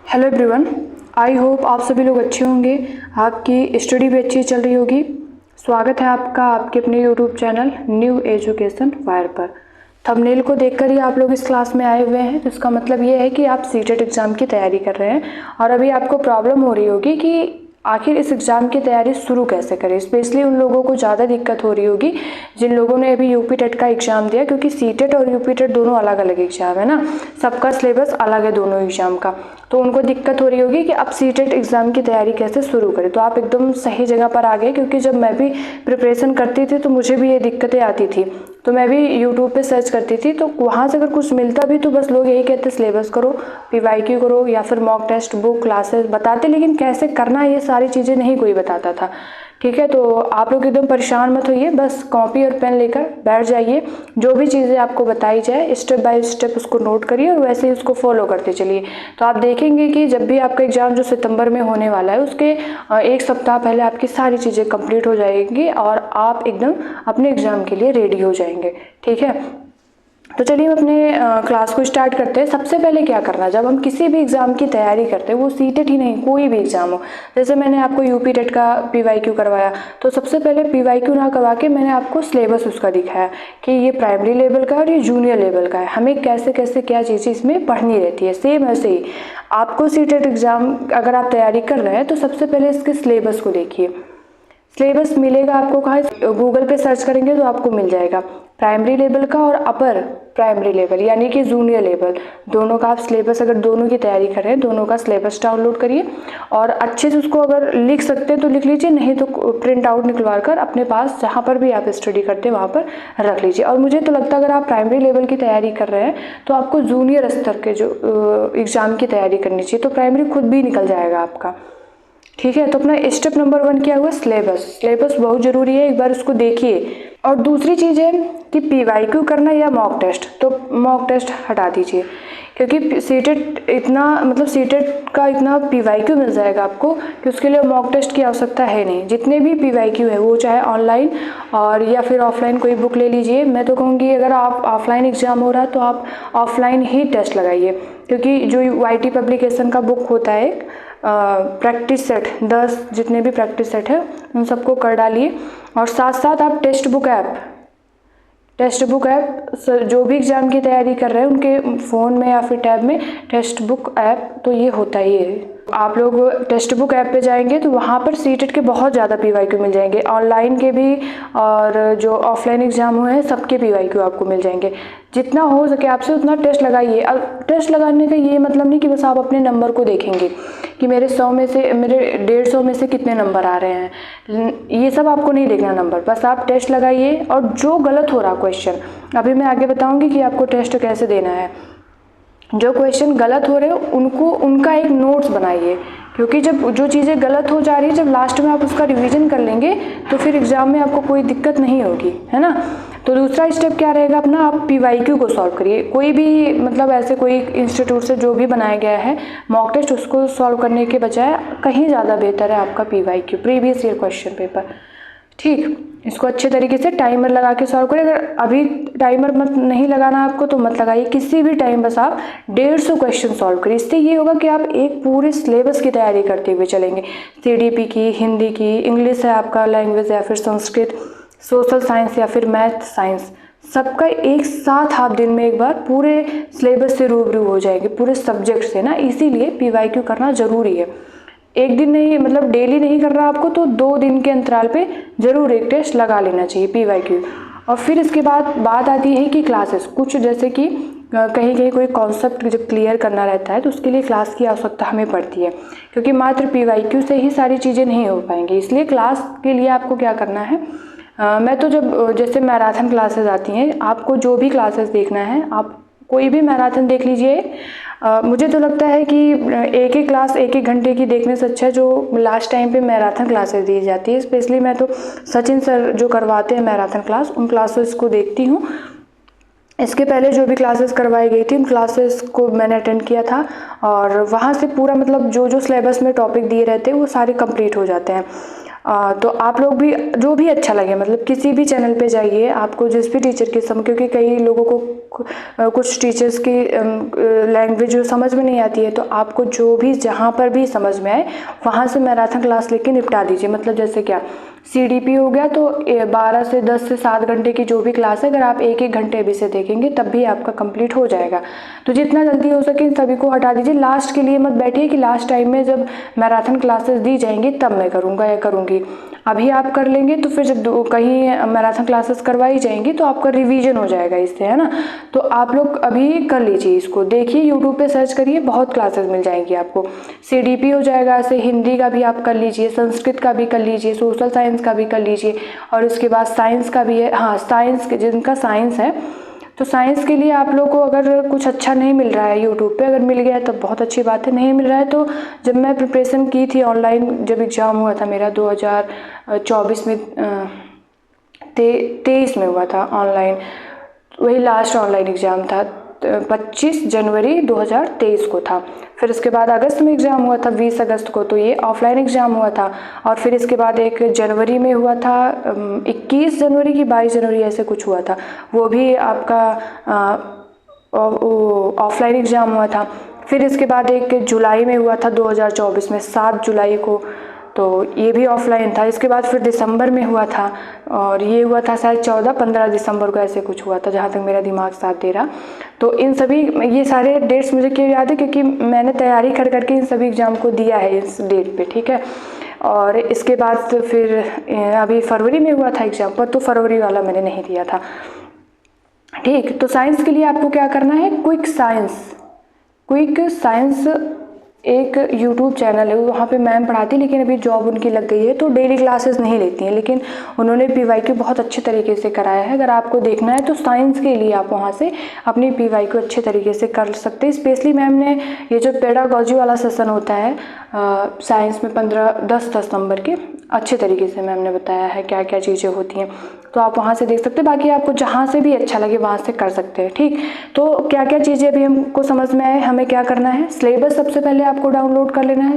Hello everyone, I hope आप सभी लोग अच्छे होंगे, आपकी स्टडी भी अच्छी चल रही होगी। स्वागत है आपका आपके अपने YouTube channel new education wire पर। थंबनेल को देखकर ही आप लोग इस क्लास में आए हुए हैं, तो इसका मतलब ये है कि आप सीटेट एग्ज़ाम की तैयारी कर रहे हैं और अभी आपको प्रॉब्लम हो रही होगी कि आखिर इस एग्ज़ाम की तैयारी शुरू कैसे करें। स्पेशली उन लोगों को ज़्यादा दिक्कत हो रही होगी जिन लोगों ने अभी यूपी टेट का एग्ज़ाम दिया, क्योंकि सीटेट और यूपी टेट दोनों अलग अलग एग्ज़ाम है ना, सबका सिलेबस अलग है दोनों एग्ज़ाम का। तो उनको दिक्कत हो रही होगी कि अब सीटेट एग्ज़ाम की तैयारी कैसे शुरू करें। तो आप एकदम सही जगह पर आ गए, क्योंकि जब मैं भी प्रिपरेशन करती थी तो मुझे भी ये दिक्कतें आती थी। तो मैं भी यूट्यूब पे सर्च करती थी, तो वहाँ से अगर कुछ मिलता भी तो बस लोग यही कहते सिलेबस करो, पीवाईक्यू करो या फिर मॉक टेस्ट बुक क्लासेस बताते, लेकिन कैसे करना ये सारी चीज़ें नहीं कोई बताता था। ठीक है, तो आप लोग एकदम परेशान मत होइए, बस कॉपी और पेन लेकर बैठ जाइए। जो भी चीज़ें आपको बताई जाए स्टेप बाय स्टेप उसको नोट करिए और वैसे ही उसको फॉलो करते चलिए। तो आप देखेंगे कि जब भी आपका एग्ज़ाम जो सितंबर में होने वाला है उसके एक सप्ताह पहले आपकी सारी चीज़ें कंप्लीट हो जाएंगी और आप एकदम अपने एग्ज़ाम के लिए रेडी हो जाएंगे। ठीक है, तो चलिए हम अपने क्लास को स्टार्ट करते हैं। सबसे पहले क्या करना, जब हम किसी भी एग्ज़ाम की तैयारी करते हैं, वो सीटेट ही नहीं कोई भी एग्ज़ाम हो, जैसे मैंने आपको यूपी टेट का पीवाईक्यू करवाया, तो सबसे पहले पीवाईक्यू ना करवा के मैंने आपको सिलेबस उसका दिखाया कि ये प्राइमरी लेवल का है और ये जूनियर लेवल का है, हमें कैसे कैसे क्या चीज़ें इसमें पढ़नी रहती है। सेम ऐसे ही आपको सीटेट एग्ज़ाम अगर आप तैयारी कर रहे हैं तो सबसे पहले इसके सिलेबस को देखिए। सिलेबस मिलेगा आपको कहाँ, गूगल पे सर्च करेंगे तो आपको मिल जाएगा। प्राइमरी लेवल का और अपर प्राइमरी लेवल यानी कि जूनियर लेवल, दोनों का आप सिलेबस अगर दोनों की तैयारी कर रहे हैं, दोनों का सिलेबस डाउनलोड करिए और अच्छे से उसको अगर लिख सकते हैं तो लिख लीजिए, नहीं तो प्रिंट आउट निकलवा कर अपने पास जहाँ पर भी आप स्टडी करते हैं वहाँ पर रख लीजिए। और मुझे तो लगता है अगर आप प्राइमरी लेवल की तैयारी कर रहे हैं तो आपको जूनियर स्तर के जो एग्ज़ाम की तैयारी करनी चाहिए, तो प्राइमरी खुद भी निकल जाएगा आपका। ठीक है, तो अपना स्टेप नंबर 1 क्या हुआ, सिलेबस। सिलेबस बहुत ज़रूरी है, एक बार उसको देखिए। और दूसरी चीज़ है कि पीवाईक्यू करना या मॉक टेस्ट, तो मॉक टेस्ट हटा दीजिए, क्योंकि सीटेट इतना मतलब सीटेट का इतना पीवाईक्यू मिल जाएगा आपको कि उसके लिए मॉक टेस्ट की आवश्यकता है नहीं। जितने भी पीवाईक्यू है वो चाहे ऑनलाइन और या फिर ऑफलाइन कोई बुक ले लीजिए। मैं तो कहूँगी अगर आप ऑफलाइन एग्ज़ाम हो रहा है तो आप ऑफलाइन ही टेस्ट लगाइए, क्योंकि जो YT पब्लिकेशन का बुक होता है एक प्रैक्टिस सेट, 10 जितने भी प्रैक्टिस सेट है उन सबको कर डालिए। और साथ साथ आप टेक्स्ट बुक ऐप जो भी एग्ज़ाम की तैयारी कर रहे हैं उनके फ़ोन में या फिर टैब में टेक्स्ट बुक ऐप, तो ये होता ही है। आप लोग टेक्स्ट बुक ऐप पे जाएंगे तो वहाँ पर सीटेट के बहुत ज़्यादा पीवाईक्यू मिल जाएंगे, ऑनलाइन के भी और जो ऑफलाइन एग्ज़ाम हुए हैं सबके पीवाईक्यू आपको मिल जाएंगे। जितना हो सके आपसे उतना टेस्ट लगाइए। अब टेस्ट लगाने का ये मतलब नहीं कि बस आप अपने नंबर को देखेंगे कि मेरे 100 में से मेरे 150 में से कितने नंबर आ रहे हैं, ये सब आपको नहीं देखना नंबर, बस आप टेस्ट लगाइए। और जो गलत हो रहा क्वेश्चन, अभी मैं आगे बताऊंगी कि आपको टेस्ट कैसे देना है, जो क्वेश्चन गलत हो रहे हो उनको उनका एक नोट्स बनाइए, क्योंकि जब जो चीज़ें गलत हो जा रही है जब लास्ट में आप उसका रिवीजन कर लेंगे तो फिर एग्ज़ाम में आपको कोई दिक्कत नहीं होगी, है ना। तो दूसरा स्टेप क्या रहेगा अपना, आप पीवाईक्यू को सॉल्व करिए। कोई भी मतलब ऐसे कोई इंस्टीट्यूट से जो भी बनाया गया है मॉक टेस्ट, उसको सॉल्व करने के बजाय कहीं ज़्यादा बेहतर है आपका PYQ, previous year question paper. ठीक, इसको अच्छे तरीके से टाइमर लगा के सॉल्व करें। अगर अभी टाइमर मत नहीं लगाना आपको तो मत लगाइए, किसी भी टाइम बस आप 150 क्वेश्चन सॉल्व करिए। इससे ये होगा कि आप एक पूरे सिलेबस की तैयारी करते हुए चलेंगे। CDP की, हिंदी की, इंग्लिश है आपका लैंग्वेज या फिर संस्कृत, सोशल साइंस या फिर मैथ साइंस, सबका एक साथ आप दिन में एक बार पूरे सिलेबस से रूबरू हो जाएंगे, पूरे सब्जेक्ट से ना। इसीलिए पीवाईक्यू करना ज़रूरी है। एक दिन नहीं, मतलब डेली नहीं कर रहा आपको तो 2 दिन के अंतराल पे ज़रूर एक टेस्ट लगा लेना चाहिए पीवाईक्यू। और फिर इसके बाद बात आती है कि क्लासेस, कुछ जैसे कि कहीं कहीं कोई कॉन्सेप्ट जब क्लियर करना रहता है तो उसके लिए क्लास की आवश्यकता हमें पड़ती है, क्योंकि मात्र पीवाईक्यू से ही सारी चीज़ें नहीं हो पाएंगी। इसलिए क्लास के लिए आपको क्या करना है, मैं तो जब जैसे मैराथन क्लासेस आती हैं, आपको जो भी क्लासेस देखना है आप कोई भी मैराथन देख लीजिए। मुझे तो लगता है कि एक ही क्लास 1-1 घंटे की देखने से अच्छा है जो लास्ट टाइम पे मैराथन क्लासेस दी जाती है। स्पेशली मैं तो सचिन सर जो करवाते हैं मैराथन क्लास, उन क्लासेस को देखती हूँ। इसके पहले जो भी क्लासेस करवाई गई थी उन क्लासेस को मैंने अटेंड किया था और वहाँ से पूरा मतलब जो जो सिलेबस में टॉपिक दिए रहते हैं वो सारे कंप्लीट हो जाते हैं। तो आप लोग भी जो भी अच्छा लगे, मतलब किसी भी चैनल पे जाइए, आपको जिस भी टीचर की क्योंकि कई लोगों को कुछ टीचर्स की लैंग्वेज जो समझ में नहीं आती है, तो आपको जो भी जहाँ पर भी समझ में आए वहाँ से मैराथन क्लास लेके निपटा दीजिए। मतलब जैसे क्या CDP हो गया तो 12 से 10 से 7 घंटे की जो भी क्लास है, अगर आप एक घंटे भी से देखेंगे तब भी आपका कंप्लीट हो जाएगा। तो जितना जल्दी हो सके इन सभी को हटा दीजिए। लास्ट के लिए मत बैठिए कि लास्ट टाइम में जब मैराथन क्लासेस दी जाएंगी तब मैं करूँगा या करूँगी। अभी आप कर लेंगे तो फिर जब कहीं मैराथन क्लासेस करवाई जाएंगी तो आपका रिवीजन हो जाएगा इससे, है ना। तो आप लोग अभी कर लीजिए, इसको देखिए, यूट्यूब पे सर्च करिए, बहुत क्लासेस मिल जाएंगी आपको। CDP हो जाएगा, ऐसे हिंदी का भी आप कर लीजिए, संस्कृत का भी कर लीजिए, सोशल साइंस का भी कर लीजिए, और इसके बाद साइंस का भी है। हाँ, साइंस, जिनका साइंस है तो साइंस के लिए आप लोग को अगर कुछ अच्छा नहीं मिल रहा है यूट्यूब पे, अगर मिल गया तो बहुत अच्छी बात है, नहीं मिल रहा है तो जब मैं प्रिपरेशन की थी ऑनलाइन, जब एग्ज़ाम हुआ था मेरा 2024 में 23 में हुआ था ऑनलाइन, वही लास्ट ऑनलाइन एग्ज़ाम था, 25 जनवरी 2023 को था। फिर इसके बाद अगस्त में एग्ज़ाम हुआ था 20 अगस्त को, तो ये ऑफलाइन एग्ज़ाम हुआ था। और फिर इसके बाद एक जनवरी में हुआ था, 21 जनवरी की 22 जनवरी ऐसे कुछ हुआ था, वो भी आपका ऑफलाइन एग्ज़ाम हुआ था। फिर इसके बाद एक जुलाई में हुआ था 2024 में 7 जुलाई को, तो ये भी ऑफलाइन था। इसके बाद फिर दिसंबर में हुआ था, और ये हुआ था शायद 14-15 दिसंबर को ऐसे कुछ हुआ था, जहाँ तक मेरा दिमाग साथ दे रहा। तो इन सभी, ये सारे डेट्स मुझे क्यों याद है, क्योंकि मैंने तैयारी कर करके इन सभी एग्ज़ाम को दिया है इस डेट पे, ठीक है। और इसके बाद फिर अभी फरवरी में हुआ था एग्ज़ाम, पर तो फरवरी वाला मैंने नहीं दिया था, ठीक। तो साइंस के लिए आपको क्या करना है, क्विक साइंस एक यूट्यूब चैनल है, वहाँ पे मैम पढ़ाती, लेकिन अभी जॉब उनकी लग गई है तो डेली क्लासेस नहीं लेती हैं, लेकिन उन्होंने PYQ बहुत अच्छे तरीके से कराया है। अगर आपको देखना है तो साइंस के लिए आप वहाँ से अपनी PYQ अच्छे तरीके से कर सकते हैं। स्पेशली मैम ने ये जो पेडागॉजी वाला सेशन होता है साइंस में 10 नंबर के, अच्छे तरीके से मैम ने बताया है क्या क्या चीज़ें होती हैं, तो आप वहाँ से देख सकते हैं। बाकी आपको जहाँ से भी अच्छा लगे वहाँ से कर सकते हैं, ठीक। तो क्या क्या चीज़ें अभी हमको समझ में आए, हमें क्या करना है, सिलेबस सबसे पहले आपको डाउनलोड कर लेना है,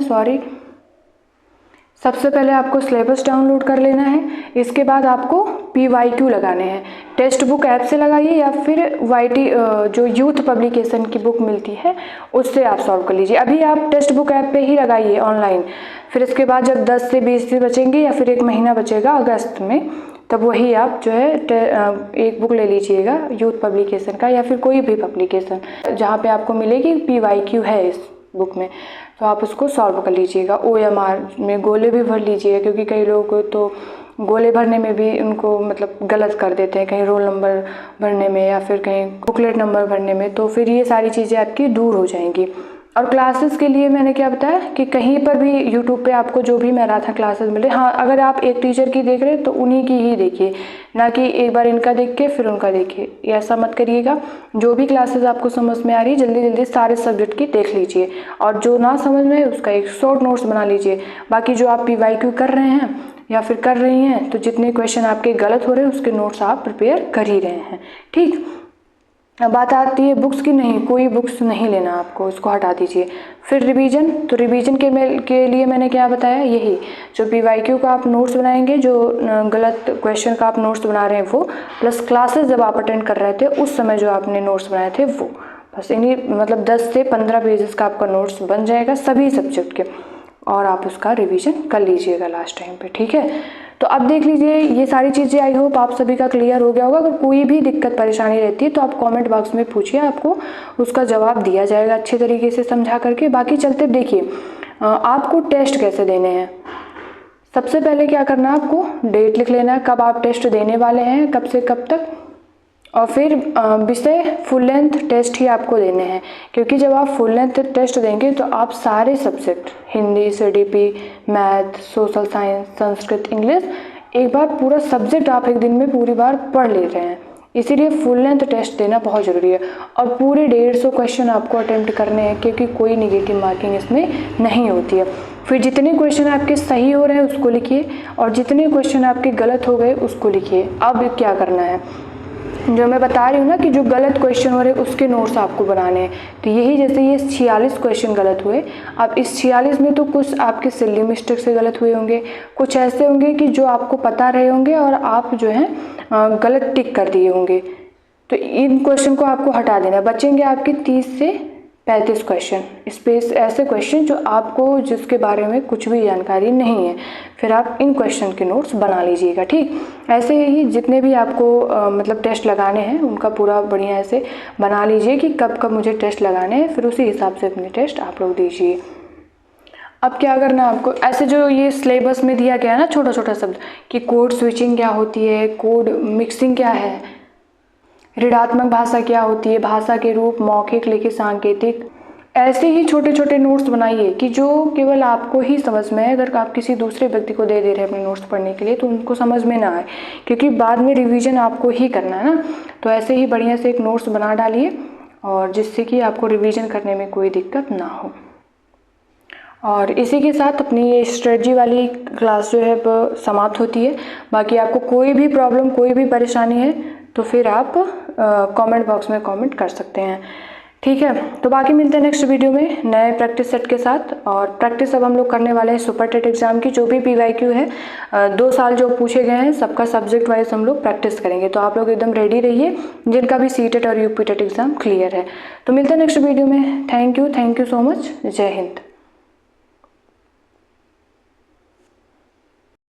सबसे पहले आपको सिलेबस डाउनलोड कर लेना है। इसके बाद आपको PYQ लगाने हैं, टेक्स्ट बुक ऐप से लगाइए या फिर YT जो यूथ पब्लिकेशन की बुक मिलती है उससे आप सॉल्व कर लीजिए। अभी आप टेक्स्ट बुक ऐप पे ही लगाइए ऑनलाइन, फिर इसके बाद जब 10 से 20 दिन बचेंगे या फिर 1 महीना बचेगा अगस्त में, तब वही आप जो है एक बुक ले लीजिएगा यूथ पब्लिकेशन का, या फिर कोई भी पब्लिकेशन जहाँ पे आपको मिलेगी PYQ है इस बुक में, तो आप उसको सॉल्व कर लीजिएगा। OMR में गोले भी भर लीजिएगा, क्योंकि कई लोग तो गोले भरने में भी उनको मतलब गलत कर देते हैं, कहीं रोल नंबर भरने में या फिर कहीं बुकलेट नंबर भरने में, तो फिर ये सारी चीज़ें आपकी दूर हो जाएंगी। और क्लासेस के लिए मैंने क्या बताया कि कहीं पर भी यूट्यूब पे आपको जो भी मैराथन क्लासेस मिले, हाँ अगर आप एक टीचर की देख रहे हैं तो उन्हीं की ही देखिए, ना कि एक बार इनका देख के फिर उनका देखिए, ऐसा मत करिएगा। जो भी क्लासेस आपको समझ में आ रही है जल्दी जल्दी सारे सब्जेक्ट की देख लीजिए, और जो ना समझ में उसका एक शॉर्ट नोट्स बना लीजिए। बाकी जो आप PYQ कर रहे हैं या फिर कर रही हैं, तो जितने क्वेश्चन आपके गलत हो रहे हैं उसके नोट्स आप प्रिपेयर कर ही रहे हैं, ठीक। अब बात आती है बुक्स की, नहीं कोई बुक्स नहीं लेना आपको, उसको हटा दीजिए। फिर रिवीजन, तो रिवीजन के लिए मैंने क्या बताया, यही जो PYQ का आप नोट्स बनाएंगे, जो गलत क्वेश्चन का आप नोट्स बना रहे हैं वो, प्लस क्लासेस जब आप अटेंड कर रहे थे उस समय जो आपने नोट्स बनाए थे वो, बस इन्हीं मतलब 10 से 15 पेजेस का आपका नोट्स बन जाएगा सभी सब्जेक्ट के, और आप उसका रिवीजन कर लीजिएगा लास्ट टाइम पे, ठीक है। तो अब देख लीजिए ये सारी चीज़ें, आई होप आप सभी का क्लियर हो गया होगा। अगर कोई भी दिक्कत परेशानी रहती है तो आप कमेंट बॉक्स में पूछिए, आपको उसका जवाब दिया जाएगा अच्छे तरीके से समझा करके। बाकी चलते देखिए आपको टेस्ट कैसे देने हैं। सबसे पहले क्या करना है, आपको डेट लिख लेना है कब आप टेस्ट देने वाले हैं, कब से कब तक, और फिर विषय फुल लेंथ टेस्ट ही आपको देने हैं, क्योंकि जब आप फुल लेंथ टेस्ट देंगे तो आप सारे subject Hindi, CDP, math, social science, Sanskrit, English एक बार पूरा सब्जेक्ट आप एक दिन में पूरी बार पढ़ ले रहे हैं, इसीलिए फुल लेंथ टेस्ट देना बहुत ज़रूरी है। और पूरे 150 क्वेश्चन आपको अटेम्प्ट करने हैं, क्योंकि कोई निगेटिव मार्किंग इसमें नहीं होती है। फिर जितने क्वेश्चन आपके सही हो रहे हैं उसको लिखिए, और जितने क्वेश्चन आपके गलत हो गए उसको लिखिए। अब क्या करना है, जो मैं बता रही हूँ ना कि जो गलत क्वेश्चन हो रहे हैं उसके नोट्स आपको बनाने हैं। तो यही जैसे ये 46 क्वेश्चन गलत हुए, अब इस 46 में तो कुछ आपके सिली मिस्टेक से गलत हुए होंगे, कुछ ऐसे होंगे कि जो आपको पता रहे होंगे और आप जो है गलत टिक कर दिए होंगे। तो इन क्वेश्चन को आपको हटा देना। बचेंगे आपके 30 से 35 क्वेश्चन, स्पेस ऐसे क्वेश्चन जो आपको जिसके बारे में कुछ भी जानकारी नहीं है, फिर आप इन क्वेश्चन के नोट्स बना लीजिएगा। ठीक, ऐसे ही जितने भी आपको मतलब टेस्ट लगाने हैं उनका पूरा बढ़िया ऐसे बना लीजिए कि कब कब मुझे टेस्ट लगाने हैं, फिर उसी हिसाब से अपने टेस्ट आप लोग दीजिए। अब क्या करना है आपको, ऐसे जो ये सिलेबस में दिया गया है ना छोटा छोटा शब्द कि कोड स्विचिंग क्या होती है, कोड मिक्सिंग क्या है, ऋणात्मक भाषा क्या होती है, भाषा के रूप, मौखिक, लिखित, सांकेतिक, ऐसे ही छोटे छोटे नोट्स बनाइए कि जो केवल आपको ही समझ में आए। अगर आप किसी दूसरे व्यक्ति को दे रहे हैं अपने नोट्स पढ़ने के लिए तो उनको समझ में ना आए, क्योंकि बाद में रिवीजन आपको ही करना है ना। तो ऐसे ही बढ़िया से एक नोट्स बना डालिए और जिससे कि आपको रिवीजन करने में कोई दिक्कत ना हो। और इसी के साथ अपनी ये स्ट्रेटजी वाली क्लास जो है वो समाप्त होती है। बाकी आपको कोई भी प्रॉब्लम, कोई भी परेशानी है तो फिर आप कमेंट बॉक्स में कमेंट कर सकते हैं। ठीक है, तो बाकी मिलते हैं नेक्स्ट वीडियो में नए प्रैक्टिस सेट के साथ। और प्रैक्टिस अब हम लोग करने वाले हैं सुपर टेट एग्जाम की, जो भी PYQ है 2 साल जो पूछे गए हैं सबका सब्जेक्ट वाइज हम लोग प्रैक्टिस करेंगे। तो आप लोग एकदम रेडी रहिए जिनका भी CTET और UP टेट एग्जाम क्लियर है। तो मिलते हैं नेक्स्ट वीडियो में। Thank you so much. जय हिंद।